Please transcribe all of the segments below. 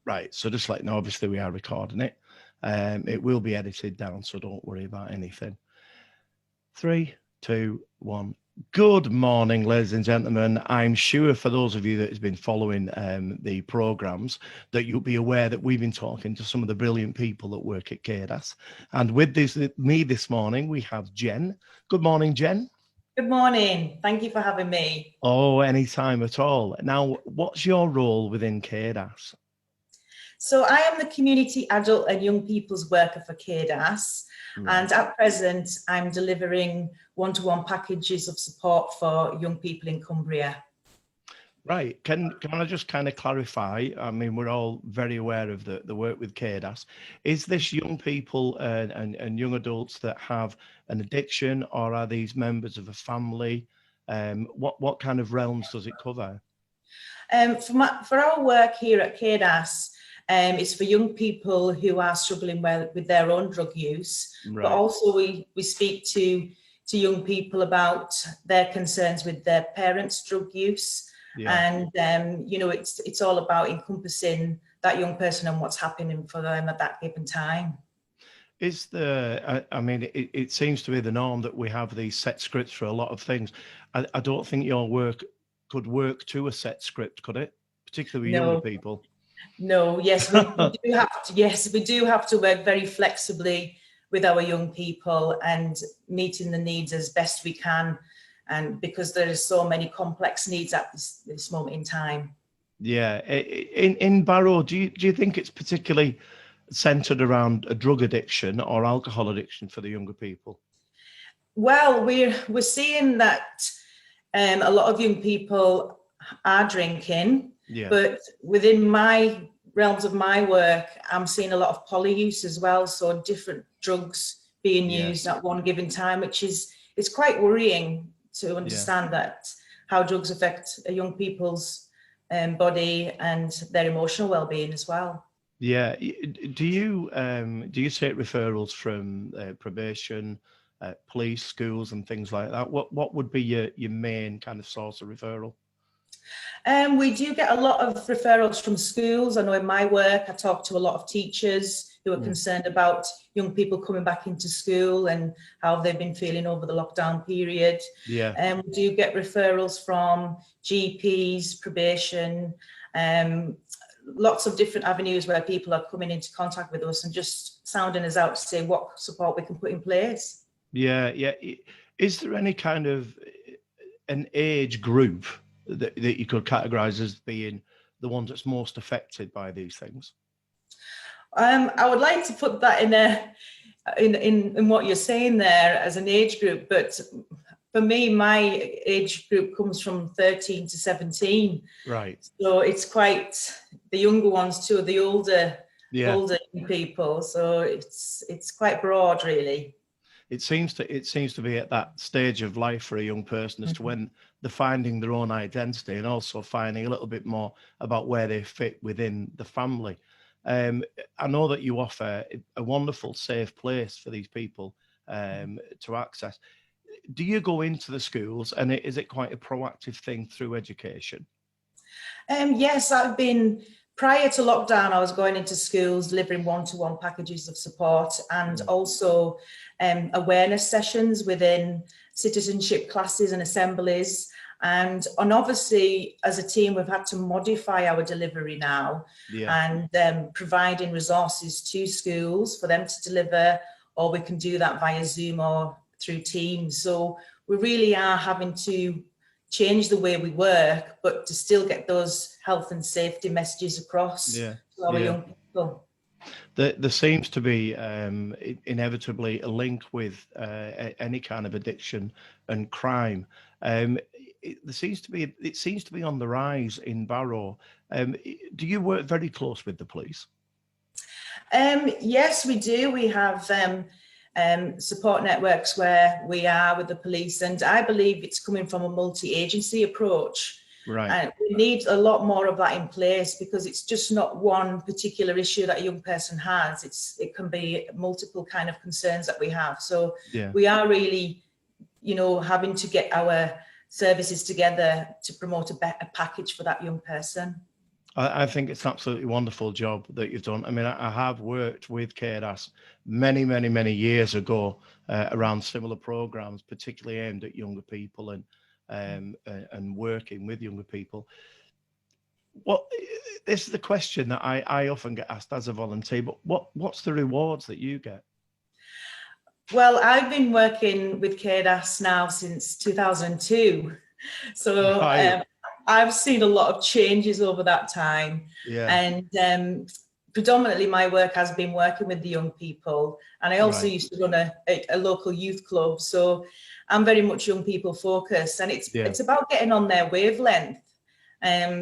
Right, so just like, no, obviously we are recording it. It will be edited down, so don't worry about anything. 3, 2, 1. Good morning, ladies and gentlemen. I'm sure for those of you that has been following the programmes that you'll be aware that we've been talking to some of the brilliant people that work at CADAS. And with me this morning, we have Jen. Good morning, Jen. Good morning. Thank you for having me. Oh, anytime at all. Now, what's your role within CADAS? So I am the Community Adult and Young People's Worker for CADAS. Right. And at present, I'm delivering one-to-one packages of support for young people in Cumbria. Right. Can I just kind of clarify? I mean, we're all very aware of the work with CADAS. Is this young people and young adults that have an addiction, or are these members of a family? What kind of realms does it cover? For our work here at CADAS, it's for young people who are struggling with their own drug use, right. But also we speak to young people about their concerns with their parents' drug use. Yeah. And, you know, it's all about encompassing that young person and what's happening for them at that given time. Is I mean, it seems to be the norm that we have these set scripts for a lot of things. I don't think your work could work to a set script, could it? Particularly with younger people. No, yes, we do have to. Yes, we do have to work very flexibly with our young people and meeting the needs as best we can, and because there are so many complex needs at this moment in time. Yeah, in Barrow, do you think it's particularly centred around a drug addiction or alcohol addiction for the younger people? Well, we're seeing that a lot of young people are drinking. Yeah. But within my realms of my work, I'm seeing a lot of poly use as well. So different drugs being used at one given time, which it's quite worrying to understand that how drugs affect a young people's body and their emotional well-being as well. Yeah. Do you take referrals from probation, police, schools, and things like that? What would be your main kind of source of referral? We do get a lot of referrals from schools. I know in my work, I talk to a lot of teachers who are concerned about young people coming back into school and how they've been feeling over the lockdown period. Yeah. We do get referrals from GPs, probation, lots of different avenues where people are coming into contact with us and just sounding us out to say what support we can put in place. Yeah, yeah. Is there any kind of an age group that you could categorize as being the ones that's most affected by these things? I would like to put that in what you're saying there as an age group, but for me, my age group comes from 13 to 17. Right. So it's quite the younger ones to the older people. So it's quite broad, really. It seems to be at that stage of life for a young person as to when they're finding their own identity and also finding a little bit more about where they fit within the family. I know that you offer a wonderful, safe place for these people to access. Do you go into the schools, and is it quite a proactive thing through education? Yes, prior to lockdown, I was going into schools, delivering one-to-one packages of support and also awareness sessions within citizenship classes and assemblies. And obviously, as a team, we've had to modify our delivery now and providing resources to schools for them to deliver, or we can do that via Zoom or through Teams. So we really are having to change the way we work, but to still get those health and safety messages across to our young people. There seems to be inevitably a link with any kind of addiction and crime. It seems to be on the rise in Barrow. Do you work very close with the police? Yes, we do. We have support networks where we are with the police, and I believe it's coming from a multi-agency approach. Right. And we need a lot more of that in place, because it's just not one particular issue that a young person has. It can be multiple kind of concerns that we have. So we are really, having to get our services together to promote a better package for that young person. I think it's an absolutely wonderful job that you've done. I mean, I have worked with CADAS many, many, many years ago around similar programs, particularly aimed at younger people and working with younger people. This is the question that I often get asked as a volunteer, but what's the rewards that you get? Well, I've been working with CADAS now since 2002. So Right. I've seen a lot of changes over that time. Yeah. And predominantly my work has been working with the young people. And I also Right. used to run a local youth club. So I'm very much young people focused, and it's about getting on their wavelength.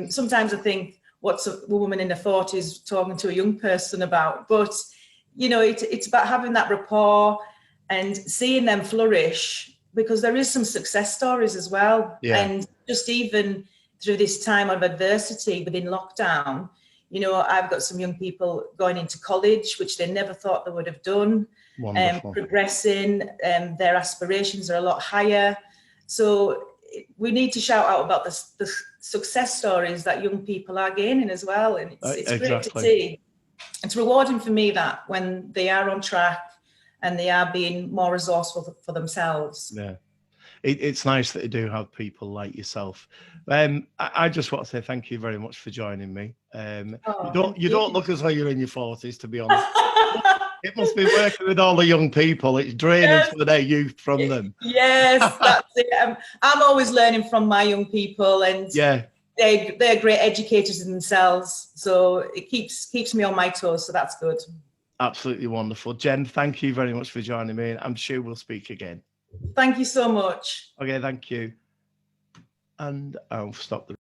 Sometimes I think, what's a woman in her 40s talking to a young person about? But, you know, it's about having that rapport and seeing them flourish, because there is some success stories as well. Yeah. And just even through this time of adversity within lockdown, you know, I've got some young people going into college, which they never thought they would have done. Wonderful. Progressing, their aspirations are a lot higher. So we need to shout out about the success stories that young people are gaining as well. And it's great to see. It's rewarding for me that when they are on track and they are being more resourceful for themselves. Yeah. It's nice that you do have people like yourself. I just want to say thank you very much for joining me. You don't look as though you're in your 40s, to be honest. It must be working with all the young people. It's draining some of their youth from them. Yes, that's it. I'm always learning from my young people, and they're great educators in themselves. So it keeps me on my toes. So that's good. Absolutely wonderful. Jen, thank you very much for joining me. I'm sure we'll speak again. Thank you so much. Okay, thank you. And I'll stop the